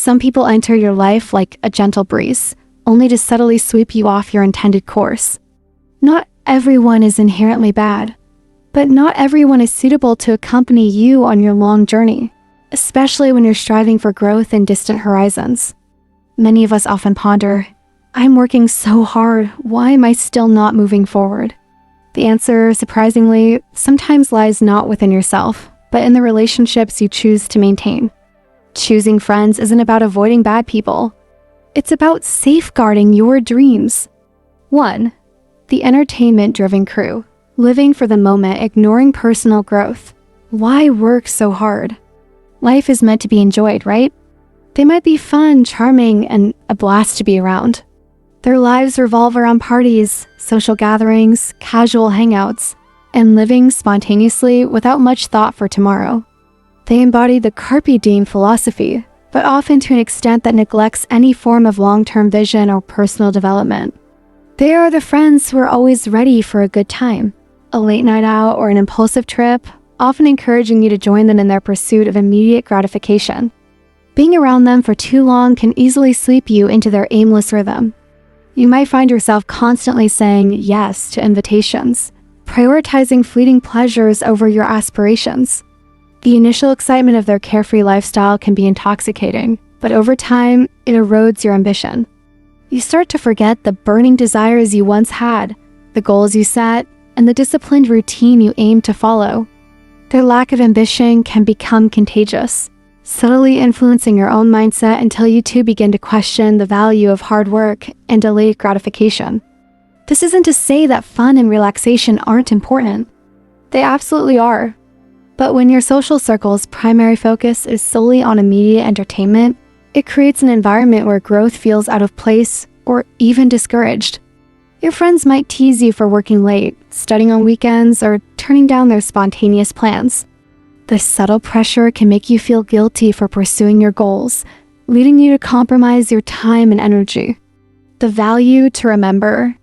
Some people enter your life like a gentle breeze, only to subtly sweep you off your intended course. Not everyone is inherently bad, but not everyone is suitable to accompany you on your long journey, especially when you're striving for growth in distant horizons. Many of us often ponder, I'm working so hard, why am I still not moving forward? The answer, surprisingly, sometimes lies not within yourself, but in the relationships you choose to maintain. Choosing friends isn't about avoiding bad people. It's about safeguarding your dreams. 1. The entertainment-driven crew. Living for the moment, ignoring personal growth. Why work so hard? Life is meant to be enjoyed, right? They might be fun, charming, and a blast to be around. Their lives revolve around parties, social gatherings, casual hangouts, and living spontaneously without much thought for tomorrow. They embody the carpe diem philosophy, but often to an extent that neglects any form of long-term vision or personal development. They are the friends who are always ready for a good time, a late night out or an impulsive trip, often encouraging you to join them in their pursuit of immediate gratification. Being around them for too long can easily sweep you into their aimless rhythm. You might find yourself constantly saying yes to invitations, prioritizing fleeting pleasures over your aspirations. The initial excitement of their carefree lifestyle can be intoxicating, but over time, it erodes your ambition. You start to forget the burning desires you once had, the goals you set, and the disciplined routine you aim to follow. Their lack of ambition can become contagious, subtly influencing your own mindset until you too begin to question the value of hard work and delayed gratification. This isn't to say that fun and relaxation aren't important. They absolutely are. But when your social circle's primary focus is solely on immediate entertainment, it creates an environment where growth feels out of place or even discouraged. Your friends might tease you for working late, studying on weekends, or turning down their spontaneous plans. This subtle pressure can make you feel guilty for pursuing your goals, leading you to compromise your time and energy. The value to remember: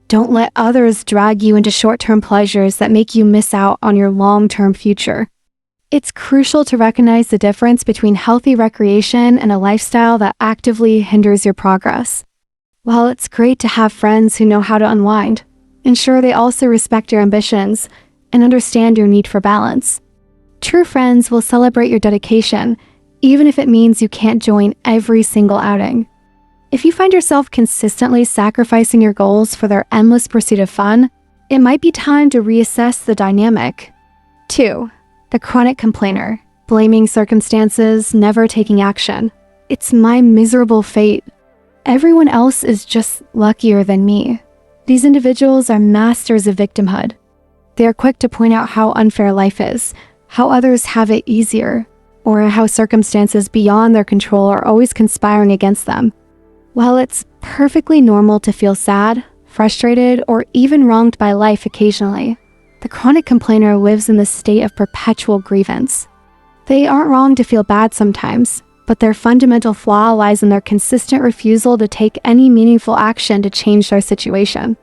don't let others drag you into short-term pleasures that make you miss out on your long-term future. It's crucial to recognize the difference between healthy recreation and a lifestyle that actively hinders your progress. While it's great to have friends who know how to unwind, ensure they also respect your ambitions and understand your need for balance. True friends will celebrate your dedication, even if it means you can't join every single outing. If you find yourself consistently sacrificing your goals for their endless pursuit of fun, it might be time to reassess the dynamic. 2. The chronic complainer, blaming circumstances, never taking action. It's my miserable fate. Everyone else is just luckier than me. These individuals are masters of victimhood. They are quick to point out how unfair life is, how others have it easier, or how circumstances beyond their control are always conspiring against them. While it's perfectly normal to feel sad, frustrated, or even wronged by life occasionally, the chronic complainer lives in the state of perpetual grievance. They aren't wrong to feel bad sometimes, but their fundamental flaw lies in their consistent refusal to take any meaningful action to change their situation.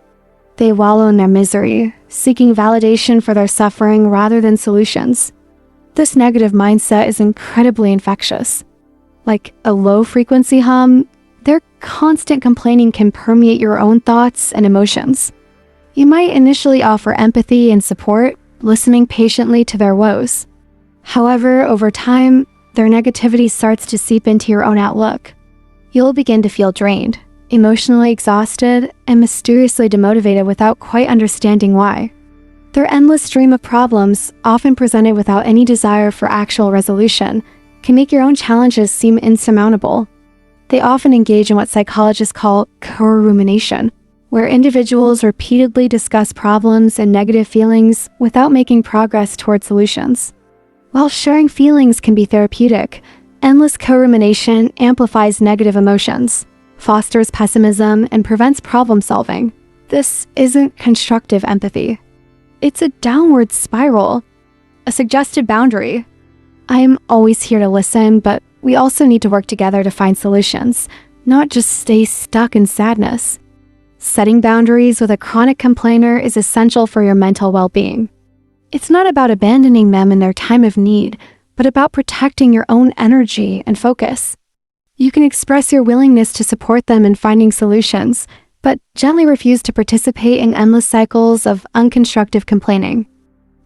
They wallow in their misery, seeking validation for their suffering rather than solutions. This negative mindset is incredibly infectious. Like a low-frequency hum, their constant complaining can permeate your own thoughts and emotions. You might initially offer empathy and support, listening patiently to their woes. However, over time, their negativity starts to seep into your own outlook. You'll begin to feel drained, emotionally exhausted, and mysteriously demotivated without quite understanding why. Their endless stream of problems, often presented without any desire for actual resolution, can make your own challenges seem insurmountable. They often engage in what psychologists call co-rumination, where individuals repeatedly discuss problems and negative feelings without making progress toward solutions. While sharing feelings can be therapeutic, endless co-rumination amplifies negative emotions, fosters pessimism, and prevents problem solving. This isn't constructive empathy. It's a downward spiral, a suggested boundary. I am always here to listen, but we also need to work together to find solutions, not just stay stuck in sadness. Setting boundaries with a chronic complainer is essential for your mental well-being. It's not about abandoning them in their time of need, but about protecting your own energy and focus. You can express your willingness to support them in finding solutions, but gently refuse to participate in endless cycles of unconstructive complaining.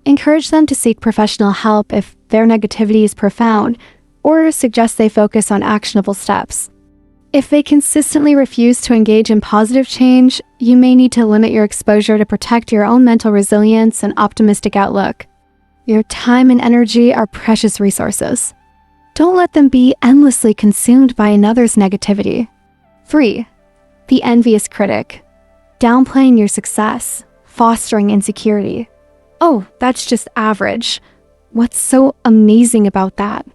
Encourage them to seek professional help if their negativity is profound, or suggest they focus on actionable steps. If they consistently refuse to engage in positive change, you may need to limit your exposure to protect your own mental resilience and optimistic outlook. Your time and energy are precious resources. Don't let them be endlessly consumed by another's negativity. 3. The envious critic. Downplaying your success, fostering insecurity. Oh, that's just average. What's so amazing about that?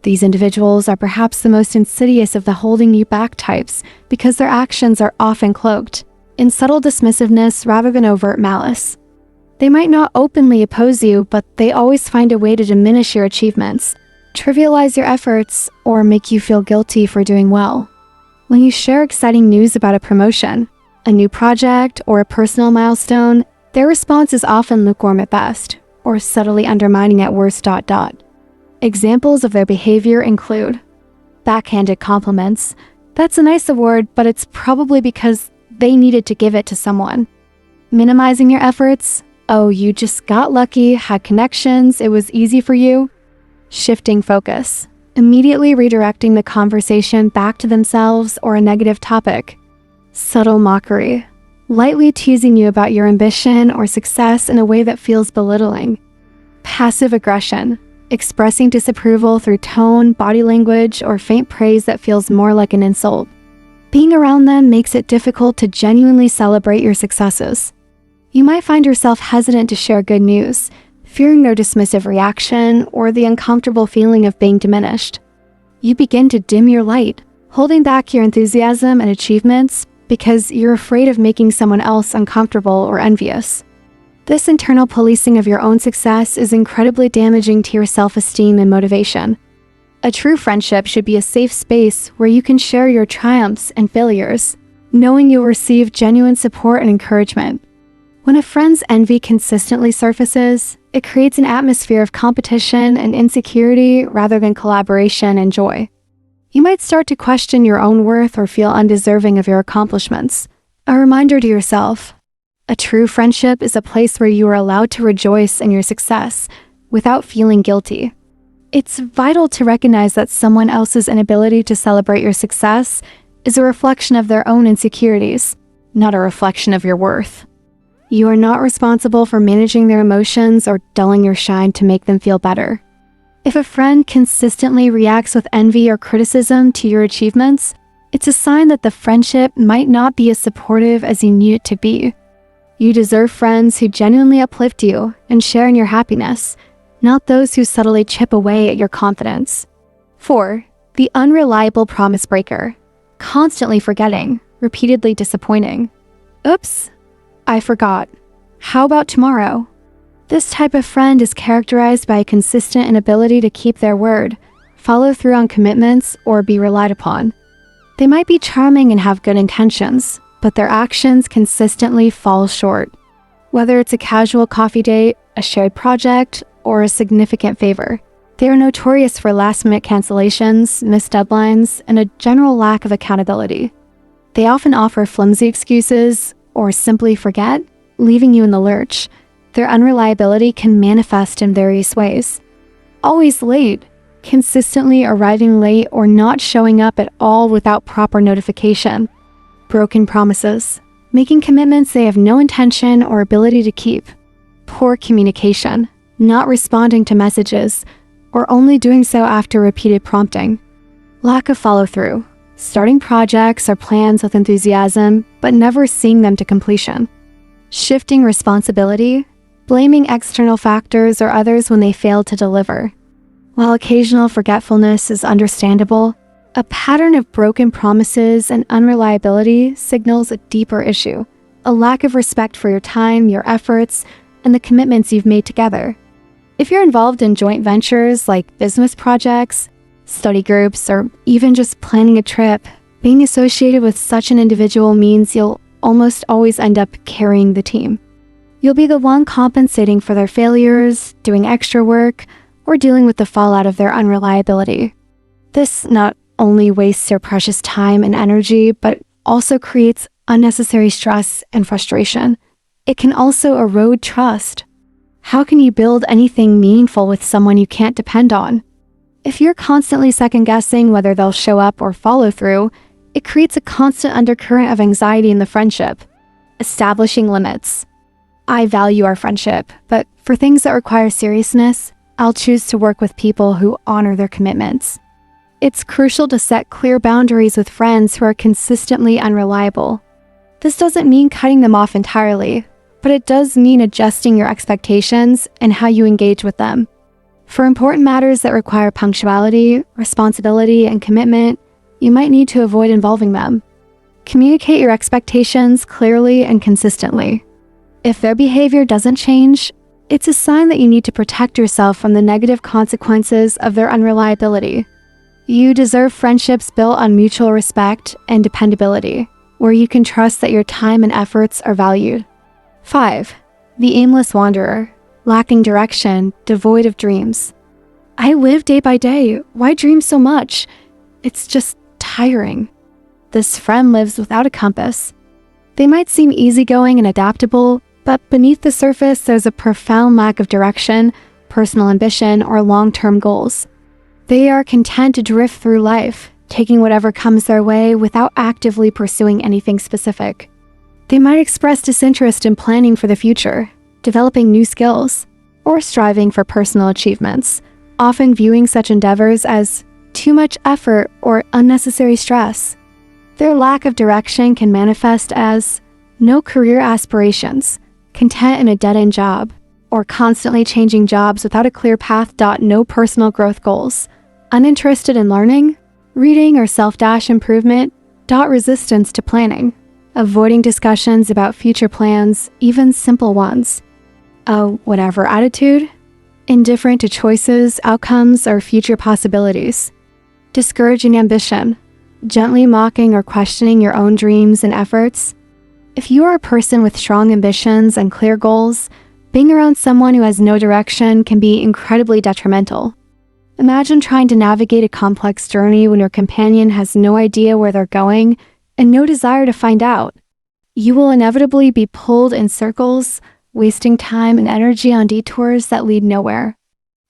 These individuals are perhaps the most insidious of the holding you back types because their actions are often cloaked in subtle dismissiveness rather than overt malice. They might not openly oppose you, but they always find a way to diminish your achievements, trivialize your efforts, or make you feel guilty for doing well. When you share exciting news about a promotion, a new project, or a personal milestone, their response is often lukewarm at best, or subtly undermining at worst. Examples of their behavior include backhanded compliments. That's a nice award, but it's probably because they needed to give it to someone. Minimizing your efforts. Oh, you just got lucky, had connections, it was easy for you. Shifting focus. Immediately redirecting the conversation back to themselves or a negative topic. Subtle mockery. Lightly teasing you about your ambition or success in a way that feels belittling. Passive aggression. Expressing disapproval through tone, body language, or faint praise that feels more like an insult. Being around them makes it difficult to genuinely celebrate your successes. You might find yourself hesitant to share good news, fearing their dismissive reaction or the uncomfortable feeling of being diminished. You begin to dim your light, holding back your enthusiasm and achievements because you're afraid of making someone else uncomfortable or envious. This internal policing of your own success is incredibly damaging to your self-esteem and motivation. A true friendship should be a safe space where you can share your triumphs and failures, knowing you'll receive genuine support and encouragement. When a friend's envy consistently surfaces, it creates an atmosphere of competition and insecurity rather than collaboration and joy. You might start to question your own worth or feel undeserving of your accomplishments. A reminder to yourself: a true friendship is a place where you are allowed to rejoice in your success without feeling guilty. It's vital to recognize that someone else's inability to celebrate your success is a reflection of their own insecurities, not a reflection of your worth. You are not responsible for managing their emotions or dulling your shine to make them feel better. If a friend consistently reacts with envy or criticism to your achievements, it's a sign that the friendship might not be as supportive as you need it to be. You deserve friends who genuinely uplift you and share in your happiness, not those who subtly chip away at your confidence. 4. The unreliable promise breaker. Constantly forgetting, repeatedly disappointing. Oops, I forgot. How about tomorrow? This type of friend is characterized by a consistent inability to keep their word, follow through on commitments, or be relied upon. They might be charming and have good intentions, but their actions consistently fall short. Whether it's a casual coffee date, a shared project, or a significant favor, they are notorious for last-minute cancellations, missed deadlines, and a general lack of accountability. They often offer flimsy excuses or simply forget, leaving you in the lurch. Their unreliability can manifest in various ways. Always late, consistently arriving late, or not showing up at all without proper notification. Broken promises, making commitments they have no intention or ability to keep. Poor communication, not responding to messages, or only doing so after repeated prompting. Lack of follow-through, starting projects or plans with enthusiasm, but never seeing them to completion. Shifting responsibility, blaming external factors or others when they fail to deliver. While occasional forgetfulness is understandable, a pattern of broken promises and unreliability signals a deeper issue, a lack of respect for your time, your efforts, and the commitments you've made together. If you're involved in joint ventures like business projects, study groups, or even just planning a trip, being associated with such an individual means you'll almost always end up carrying the team. You'll be the one compensating for their failures, doing extra work, or dealing with the fallout of their unreliability. This not only wastes your precious time and energy, but also creates unnecessary stress and frustration. It can also erode trust. How can you build anything meaningful with someone you can't depend on? If you're constantly second-guessing whether they'll show up or follow through, it creates a constant undercurrent of anxiety in the friendship. Establishing limits. I value our friendship, but for things that require seriousness, I'll choose to work with people who honor their commitments. It's crucial to set clear boundaries with friends who are consistently unreliable. This doesn't mean cutting them off entirely, but it does mean adjusting your expectations and how you engage with them. For important matters that require punctuality, responsibility, and commitment, you might need to avoid involving them. Communicate your expectations clearly and consistently. If their behavior doesn't change, it's a sign that you need to protect yourself from the negative consequences of their unreliability. You deserve friendships built on mutual respect and dependability, where you can trust that your time and efforts are valued. 5. The aimless wanderer, lacking direction, devoid of dreams. I live day by day. Why dream so much? It's just tiring. This friend lives without a compass. They might seem easygoing and adaptable, but beneath the surface there's a profound lack of direction, personal ambition, or long-term goals. They are content to drift through life, taking whatever comes their way without actively pursuing anything specific. They might express disinterest in planning for the future, developing new skills, or striving for personal achievements, often viewing such endeavors as too much effort or unnecessary stress. Their lack of direction can manifest as no career aspirations, content in a dead-end job, or constantly changing jobs without a clear path. No personal growth goals, uninterested in learning, reading, or self-improvement. Resistance to planning, avoiding discussions about future plans, even simple ones. A whatever attitude, indifferent to choices, outcomes, or future possibilities. Discouraging ambition, gently mocking or questioning your own dreams and efforts. If you are a person with strong ambitions and clear goals, being around someone who has no direction can be incredibly detrimental. Imagine trying to navigate a complex journey when your companion has no idea where they're going and no desire to find out. You will inevitably be pulled in circles, wasting time and energy on detours that lead nowhere.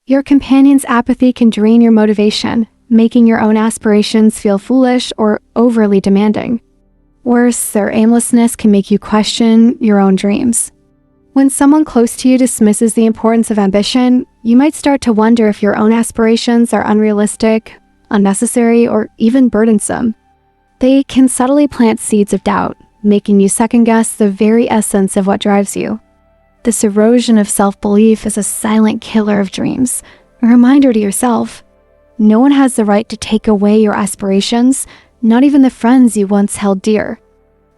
Your companion's apathy can drain your motivation, making your own aspirations feel foolish or overly demanding. Worse, their aimlessness can make you question your own dreams. When someone close to you dismisses the importance of ambition, you might start to wonder if your own aspirations are unrealistic, unnecessary, or even burdensome. They can subtly plant seeds of doubt, making you second-guess the very essence of what drives you. This erosion of self-belief is a silent killer of dreams, a reminder to yourself. No one has the right to take away your aspirations, not even the friends you once held dear.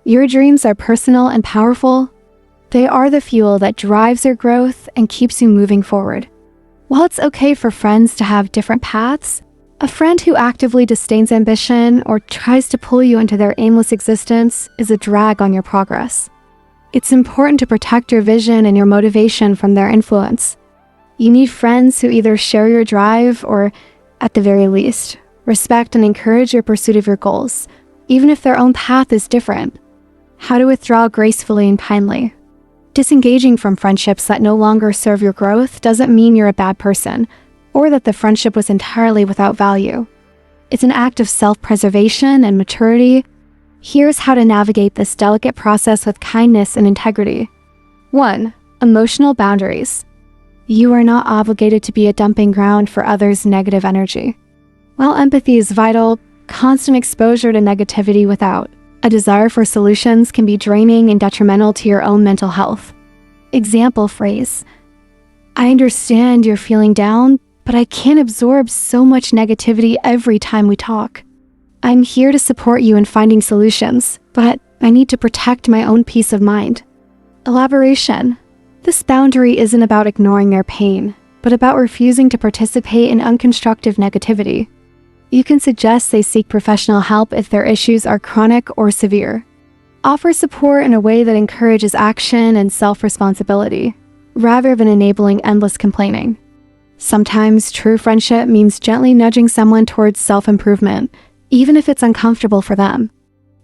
Your dreams are personal and powerful. They are the fuel that drives your growth and keeps you moving forward. While it's okay for friends to have different paths, a friend who actively disdains ambition or tries to pull you into their aimless existence is a drag on your progress. It's important to protect your vision and your motivation from their influence. You need friends who either share your drive or, at the very least, respect and encourage your pursuit of your goals, even if their own path is different. How to withdraw gracefully and kindly. Disengaging from friendships that no longer serve your growth doesn't mean you're a bad person, or that the friendship was entirely without value. It's an act of self-preservation and maturity. Here's how to navigate this delicate process with kindness and integrity. 1. Emotional boundaries. You are not obligated to be a dumping ground for others' negative energy. While empathy is vital, constant exposure to negativity without a desire for solutions can be draining and detrimental to your own mental health. Example phrase: I understand you're feeling down, but I can't absorb so much negativity every time we talk. I'm here to support you in finding solutions, but I need to protect my own peace of mind. Elaboration. This boundary isn't about ignoring their pain, but about refusing to participate in unconstructive negativity. You can suggest they seek professional help if their issues are chronic or severe. Offer support in a way that encourages action and self-responsibility, rather than enabling endless complaining. Sometimes true friendship means gently nudging someone towards self-improvement, even if it's uncomfortable for them.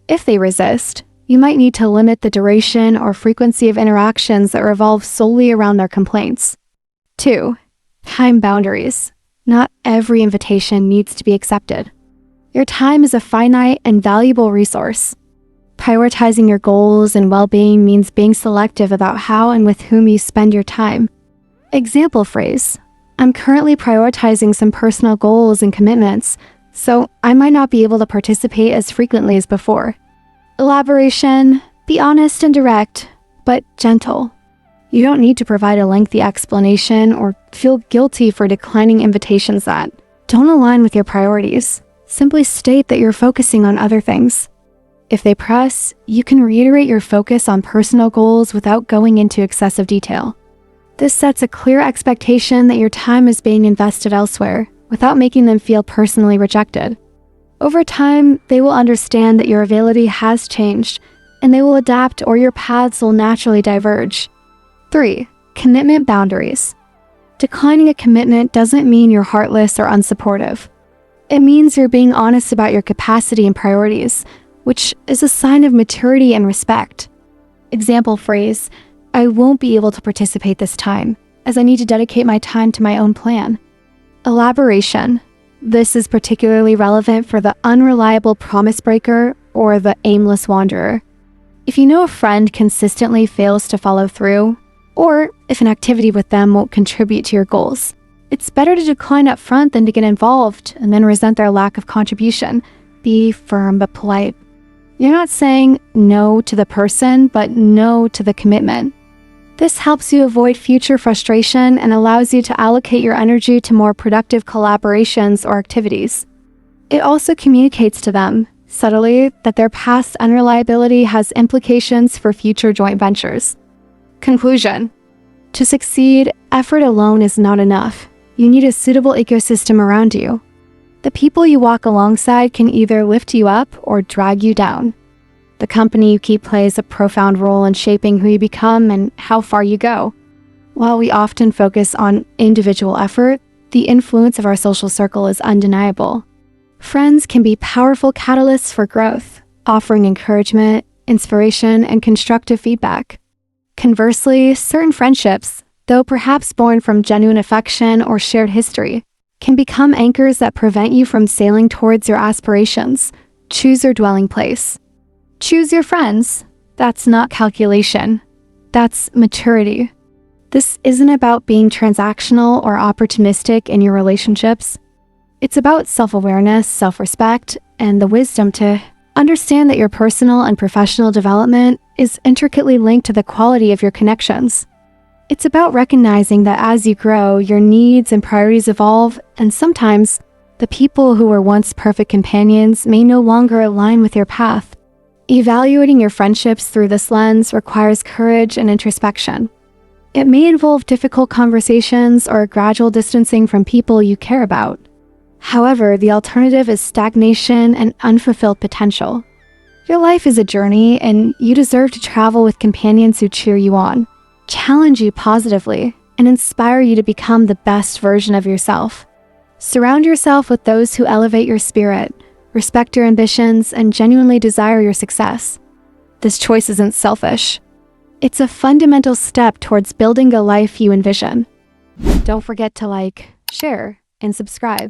If they resist, you might need to limit the duration or frequency of interactions that revolve solely around their complaints. 2. Time boundaries. Not every invitation needs to be accepted. Your time is a finite and valuable resource. Prioritizing your goals and well-being means being selective about how and with whom you spend your time. Example phrase: I'm currently prioritizing some personal goals and commitments, so I might not be able to participate as frequently as before. Elaboration: be honest and direct, but gentle. You don't need to provide a lengthy explanation or feel guilty for declining invitations that don't align with your priorities. Simply state that you're focusing on other things. If they press, you can reiterate your focus on personal goals without going into excessive detail. This sets a clear expectation that your time is being invested elsewhere, without making them feel personally rejected. Over time, they will understand that your availability has changed, and they will adapt or your paths will naturally diverge. 3. Commitment boundaries. Declining a commitment doesn't mean you're heartless or unsupportive. It means you're being honest about your capacity and priorities, which is a sign of maturity and respect. Example phrase: I won't be able to participate this time, as I need to dedicate my time to my own plan. Elaboration. This is particularly relevant for the unreliable promise breaker or the aimless wanderer. If you know a friend consistently fails to follow through, or if an activity with them won't contribute to your goals, it's better to decline up front than to get involved and then resent their lack of contribution. Be firm but polite. You're not saying no to the person, but no to the commitment. This helps you avoid future frustration and allows you to allocate your energy to more productive collaborations or activities. It also communicates to them, subtly, that their past unreliability has implications for future joint ventures. Conclusion. To succeed, effort alone is not enough. You need a suitable ecosystem around you. The people you walk alongside can either lift you up or drag you down. The company you keep plays a profound role in shaping who you become and how far you go. While we often focus on individual effort, the influence of our social circle is undeniable. Friends can be powerful catalysts for growth, offering encouragement, inspiration, and constructive feedback. Conversely, certain friendships, though perhaps born from genuine affection or shared history, can become anchors that prevent you from sailing towards your aspirations. Choose your dwelling place. Choose your friends. That's not calculation. That's maturity. This isn't about being transactional or opportunistic in your relationships. It's about self-awareness, self-respect, and the wisdom to understand that your personal and professional development is intricately linked to the quality of your connections. It's about recognizing that as you grow, your needs and priorities evolve, and sometimes the people who were once perfect companions may no longer align with your path. Evaluating your friendships through this lens requires courage and introspection. It may involve difficult conversations or gradual distancing from people you care about. However, the alternative is stagnation and unfulfilled potential. Your life is a journey, and you deserve to travel with companions who cheer you on, challenge you positively, and inspire you to become the best version of yourself. Surround yourself with those who elevate your spirit, respect your ambitions, and genuinely desire your success. This choice isn't selfish. It's a fundamental step towards building a life you envision. Don't forget to like, share, and subscribe.